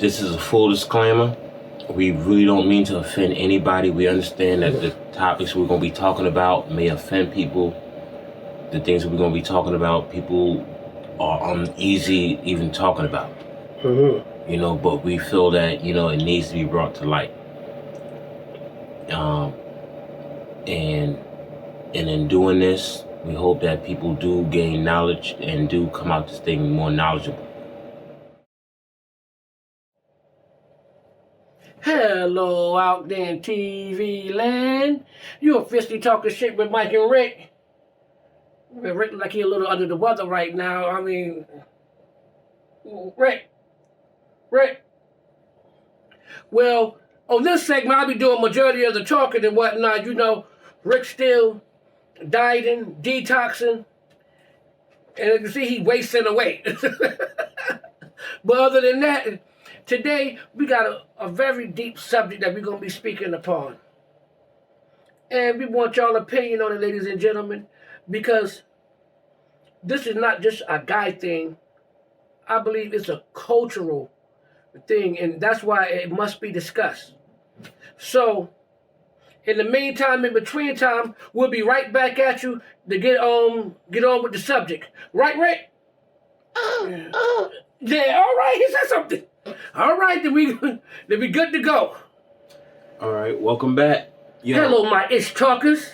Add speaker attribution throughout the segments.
Speaker 1: This is a full disclaimer. We really don't mean to offend anybody. We understand that the topics we're going to be talking about may offend people. The things that we're going to be talking about, people are uneasy even talking about.
Speaker 2: Mm-hmm.
Speaker 1: You know, but we feel that, you know, it needs to be brought to light. And in doing this, we hope that people do gain knowledge and do come out this thing more knowledgeable.
Speaker 2: Hello out there in TV land. You officially talking shit with Mike and Rick. Rick like he a little under the weather right now. I mean, Rick. Well, on this segment, I'll be doing majority of the talking and whatnot. You know, Rick still dieting, detoxing, and as you see, he wasting away. But other than that, today we got a very deep subject that we're going to be speaking upon. And we want y'all opinion on it, ladies and gentlemen, because this is not just a guy thing. I believe it's a cultural thing, and that's why it must be discussed. So, in the meantime, in between time, we'll be right back at you to get on with the subject. Right, Rick? Yeah, all right, he said something. All right, then we good to go.
Speaker 1: All right, welcome back.
Speaker 2: Hello, my ish talkers.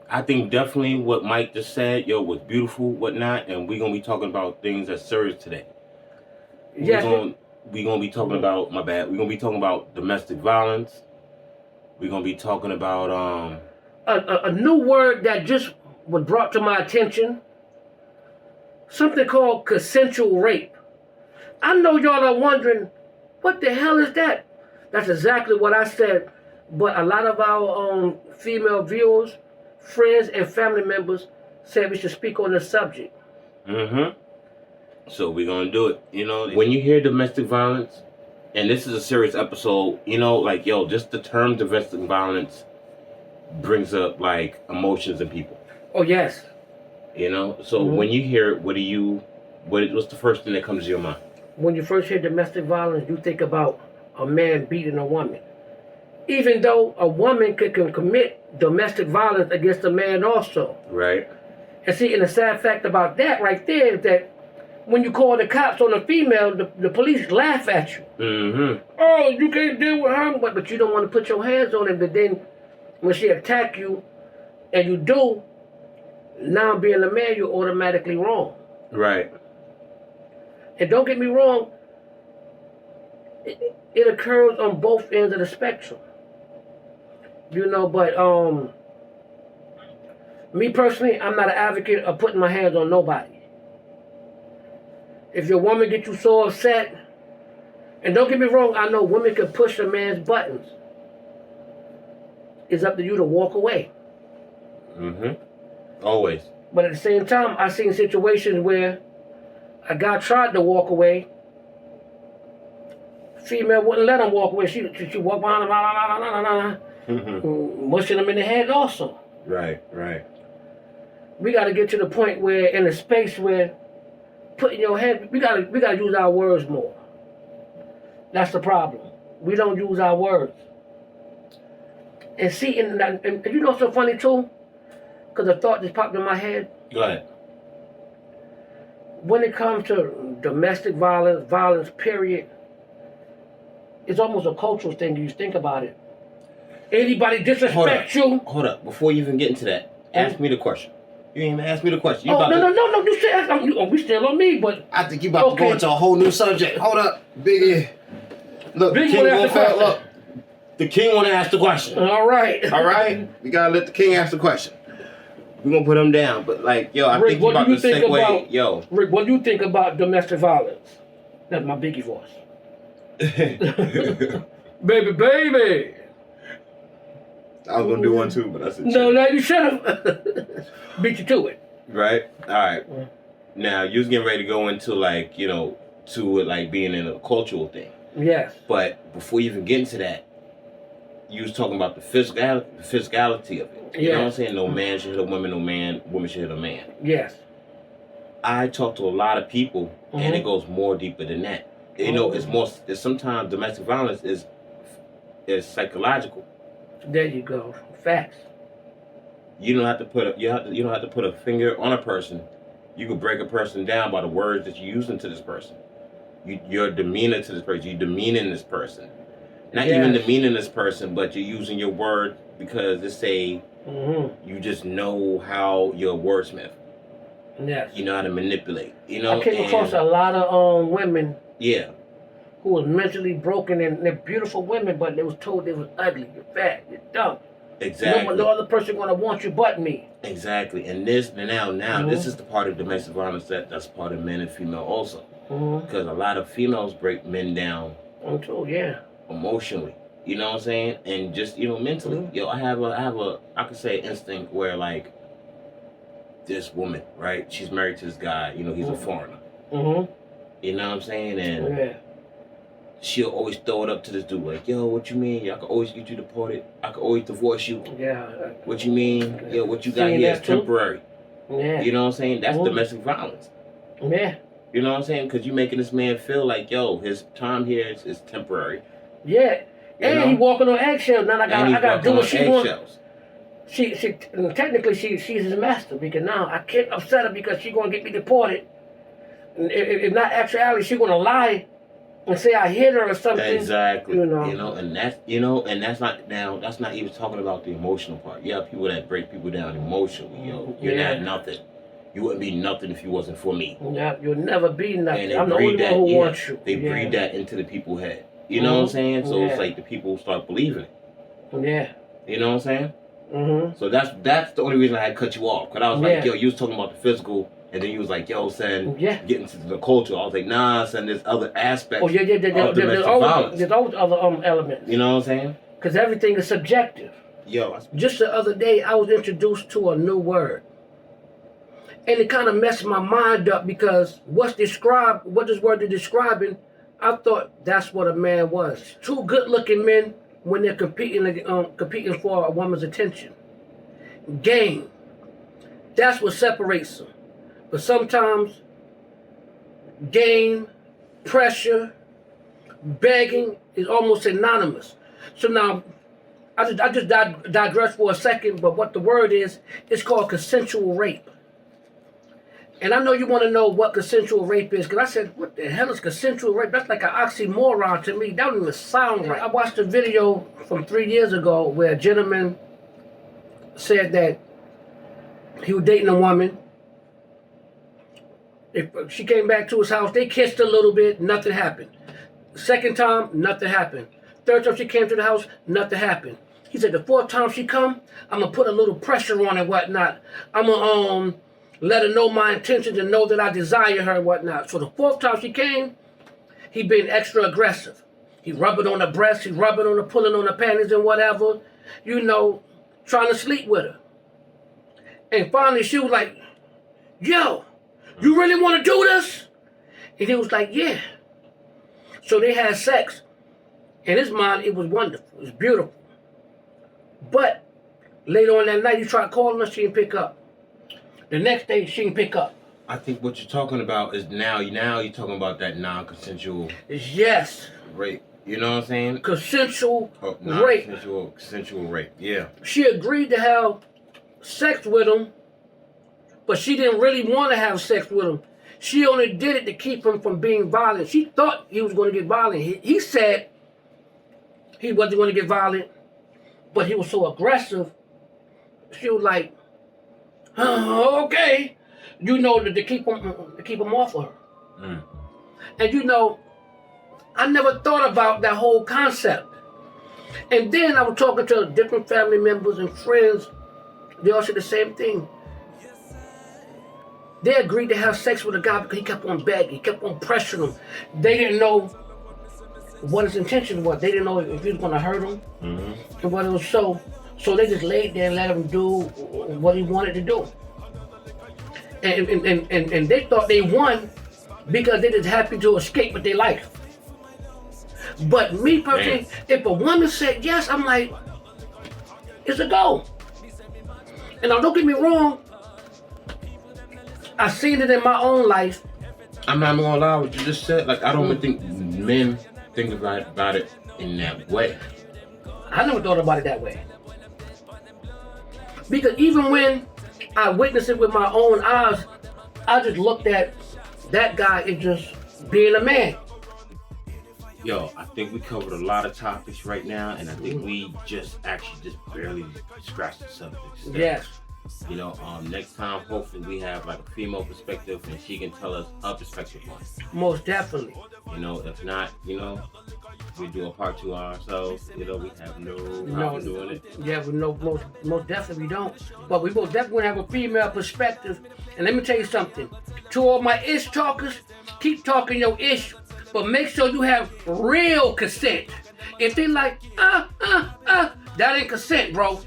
Speaker 1: I think definitely what Mike just said, was beautiful, whatnot, and we're gonna be talking about things that's serious today.
Speaker 2: Yes.
Speaker 1: We're gonna be talking about we're gonna be talking about domestic violence. We're gonna be talking about
Speaker 2: a new word that just was brought to my attention. Something called consensual rape. I know y'all are wondering, what the hell is that? That's exactly what I said. But a lot of our female viewers, friends, and family members said we should speak on this subject.
Speaker 1: Mm-hmm. So we're gonna do it. You know, when you hear domestic violence, and this is a serious episode, you know, like, just the term domestic violence brings up, like, emotions in people.
Speaker 2: Oh, yes.
Speaker 1: You know? So when you hear it, what's the first thing that comes to your mind?
Speaker 2: When you first hear domestic violence, you think about a man beating a woman. Even though a woman can commit domestic violence against a man also.
Speaker 1: Right.
Speaker 2: And see, and the sad fact about that right there is that when you call the cops on a female, the police laugh at you.
Speaker 1: Mm-hmm.
Speaker 2: Oh, you can't deal with her, but you don't want to put your hands on it. But then when she attack you, and you do, now being a man, you're automatically wrong.
Speaker 1: Right.
Speaker 2: And don't get me wrong, it occurs on both ends of the spectrum. You know, but me personally, I'm not an advocate of putting my hands on nobody. If your woman gets you so upset, and don't get me wrong, I know women can push a man's buttons. It's up to you to walk away.
Speaker 1: Mm-hmm. Always.
Speaker 2: But at the same time, I've seen situations where a guy tried to walk away. Female wouldn't let him walk away. She walked behind him, mushing him in the head also.
Speaker 1: Right.
Speaker 2: We got to get to the point where, in a space where putting your head, we gotta use our words more. That's the problem. We don't use our words. And see, and you know what's so funny too? Because a thought just popped in my head.
Speaker 1: Go ahead.
Speaker 2: When it comes to domestic violence, period, it's almost a cultural thing. You think about it. Anybody disrespect you?
Speaker 1: Hold up. Before you even get into that, ask me the question. You ain't even ask me the question.
Speaker 2: No. You should ask. We still on me, but
Speaker 3: I think you about to go into a whole new subject. Hold up, Biggie. Look,
Speaker 2: Biggie
Speaker 3: King
Speaker 2: wanna ask the question.
Speaker 3: look.
Speaker 1: The king want to ask the question.
Speaker 2: All right.
Speaker 3: We gotta let the king ask the question.
Speaker 1: We're gonna put him down, but I
Speaker 2: Rick,
Speaker 1: think you about to segue.
Speaker 2: Rick, what do you think about domestic violence? That's my Biggie voice. Baby.
Speaker 3: I was gonna do one too, but I said
Speaker 2: No, you should have. Beat you to it.
Speaker 1: Right. All right. Now you was getting ready to go into to it like being in a cultural thing.
Speaker 2: Yes.
Speaker 1: But before you even get into that, you was talking about the physicality of it. You know what I'm saying? No man should hit a woman, woman should hit a man.
Speaker 2: Yes.
Speaker 1: I talk to a lot of people, and it goes more deeper than that. You know, it's more. It's sometimes domestic violence is psychological.
Speaker 2: There you go. Facts.
Speaker 1: You don't have to put you don't have to put a finger on a person. You can break a person down by the words that you're using to this person. Your demeanor to this person. You're demeaning this person. Not even demeaning this person, but you're using your word because it's you just know how you're a wordsmith.
Speaker 2: Yes.
Speaker 1: You know how to manipulate. You know.
Speaker 2: I came across a lot of women.
Speaker 1: Yeah.
Speaker 2: Who was mentally broken, and they're beautiful women, but they was told they was ugly, you're fat, you're dumb.
Speaker 1: Exactly.
Speaker 2: No other person gonna want you but me.
Speaker 1: Exactly. And now this is the part of domestic violence that's part of men and female also. Because a lot of females break men down.
Speaker 2: I'm told, yeah.
Speaker 1: Emotionally. You know what I'm saying? And just, mentally. Yo, I have I could say instinct where like this woman, right? She's married to this guy, he's a foreigner. You know what I'm saying? And she'll always throw it up to this dude like, yo, what you mean? I could always get you deported. I could always divorce you.
Speaker 2: Yeah.
Speaker 1: What you mean? Yo, what you got here is temporary.
Speaker 2: Yeah.
Speaker 1: You know what I'm saying? That's domestic violence.
Speaker 2: Yeah.
Speaker 1: You know what I'm saying? Because you're making this man feel like, yo, his time here is temporary.
Speaker 2: Yeah. And he walking on eggshells. Now I got to do what she wants. She technically she's his master, because now I can't upset her because she's gonna get me deported. If not actuality, she's gonna lie and say I hit her or something.
Speaker 1: Exactly. And that's not even talking about the emotional part. You have people that break people down emotionally, yo. You're not nothing. You wouldn't be nothing if you wasn't for me.
Speaker 2: Yeah, you'll never be nothing. I'm the only one who wants you.
Speaker 1: They breed that into the people's head. You know what I'm saying? So it's like the people start believing it.
Speaker 2: Yeah.
Speaker 1: You know what I'm saying? So that's the only reason I had to cut you off. Because I was like, yo, you was talking about the physical, and then you was like, yo, son, getting to the culture. I was like, nah, son, there's other aspects of domestic violence.
Speaker 2: There's always other elements.
Speaker 1: You know what I'm saying?
Speaker 2: Because everything is subjective.
Speaker 1: Yo.
Speaker 2: Just the other day, I was introduced to a new word. And it kind of messed my mind up because what this word is describing, I thought that's what a man was. Two good-looking men when they're competing for a woman's attention. Game. That's what separates them. But sometimes game, pressure, begging is almost synonymous. So now, I just digress for a second, but what the word is, it's called consensual rape. And I know you want to know what consensual rape is, because I said, what the hell is consensual rape? That's like an oxymoron to me. That don't even sound right. I watched a video from 3 years ago where a gentleman said that he was dating a woman. If she came back to his house, they kissed a little bit, nothing happened. Second time, nothing happened. Third time she came to the house, nothing happened. He said, the fourth time she come, I'm going to put a little pressure on her and whatnot. I'm going to let her know my intentions and know that I desire her and whatnot. So the fourth time she came, he been extra aggressive. He rubbing on her breast, he rubbing on her, pulling on her panties and whatever, trying to sleep with her. And finally she was like, yo, you really want to do this? And he was like, yeah. So they had sex. In his mind, it was wonderful. It was beautiful. But later on that night, he tried calling her, she didn't pick up. The next day, she didn't pick up.
Speaker 1: I think what you're talking about is now you're talking about that non-consensual
Speaker 2: yes.
Speaker 1: rape. You know what I'm saying?
Speaker 2: Consensual rape.
Speaker 1: Consensual rape, yeah.
Speaker 2: She agreed to have sex with him, but she didn't really want to have sex with him. She only did it to keep him from being violent. She thought he was going to get violent. He said he wasn't going to get violent, but he was so aggressive. She was like, okay, to keep him off of her. And I never thought about that whole concept. And then I was talking to different family members and friends. They all said the same thing. They agreed to have sex with a guy because he kept on begging, he kept on pressuring them. They didn't know what his intention was. They didn't know if he was going to hurt them. And what it was so they just laid there and let him do what he wanted to do. And they thought they won because they just happy to escape with their life. But me personally, if a woman said yes, I'm like, it's a go. And now don't get me wrong, I've seen it in my own life.
Speaker 1: I'm not gonna lie, what you just said, like I don't even think men think about it in that way.
Speaker 2: I never thought about it that way. Because even when I witnessed it with my own eyes, I just looked at that guy as just being a man.
Speaker 1: Yo, I think we covered a lot of topics right now, and I think we just barely scratched the subject.
Speaker 2: Yes.
Speaker 1: You know, next time, hopefully we have like a female perspective and she can tell us her perspective on it.
Speaker 2: Most definitely.
Speaker 1: You know, if not, you know, we do a part 2 on ourselves. You know, we have no problem doing it.
Speaker 2: Yeah, we know most definitely we don't. But we most definitely have a female perspective. And let me tell you something. To all my ish talkers, keep talking your ish, but make sure you have real consent. If they like, that ain't consent, bro.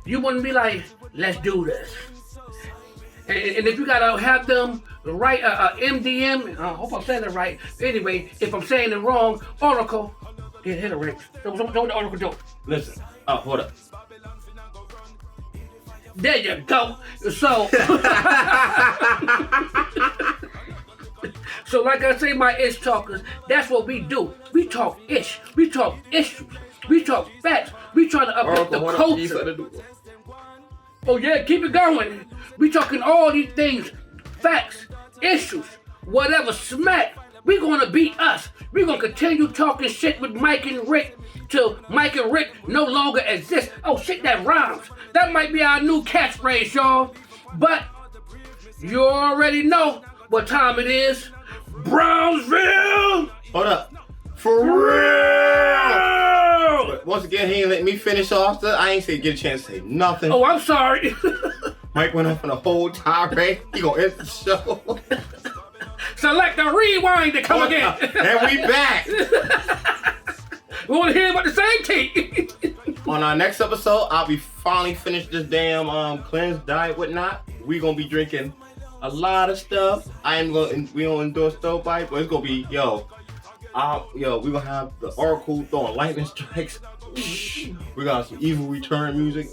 Speaker 2: You wouldn't be like, let's do this. And if you gotta have them write MDM, I hope I'm saying it right. Anyway, if I'm saying it wrong, Oracle, hit a ring. What the Oracle do?
Speaker 1: Listen, hold up.
Speaker 2: There you go. So, so like I say, my ish talkers, that's what we do. We talk ish. We talk issues. We talk facts. We try to uplift the culture. Oh yeah, keep it going. We talking all these things, facts, issues, whatever, smack. We gonna beat us. We gonna continue talking shit with Mike and Rick till Mike and Rick no longer exist. Oh shit, that rhymes. That might be our new catchphrase, y'all. But you already know what time it is. Brownsville!
Speaker 3: Hold up. For real! But once again, he ain't let me finish off. I ain't say get a chance to say nothing.
Speaker 2: Oh, I'm sorry.
Speaker 3: Mike went off on a whole tirade. He gonna end the show.
Speaker 2: Select the rewind to come again.
Speaker 3: And we back.
Speaker 2: We want to hear about the same thing.
Speaker 3: On our next episode, I'll be finally finished this damn cleanse diet, whatnot. We gonna be drinking a lot of stuff. We don't endorse Stovepipe, but it's gonna be we gonna have the Oracle throwing lightning strikes. We got some Evil Return music.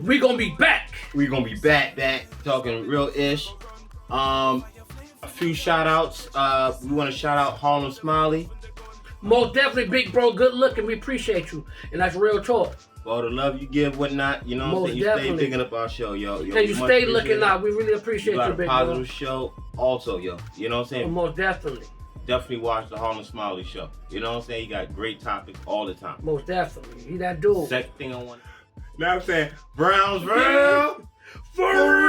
Speaker 2: We gonna be back.
Speaker 3: We gonna be back talking real ish. A few shout outs. We want to shout out Harlem Smiley.
Speaker 2: Most definitely, big bro, good looking. We appreciate you, and that's real talk.
Speaker 3: For all the love you give, whatnot, you know what I'm saying? You stay picking up our show, yo.
Speaker 2: And you stay looking out. We really appreciate you, big bro.
Speaker 3: Positive show, also, yo. You know what I'm saying?
Speaker 2: Most definitely.
Speaker 3: Definitely watch the Harlem Smiley show. You know what I'm saying? You got great topics all the time.
Speaker 2: Most definitely. He that dude.
Speaker 3: Second thing I want. Now I'm saying, Brownsville, for real.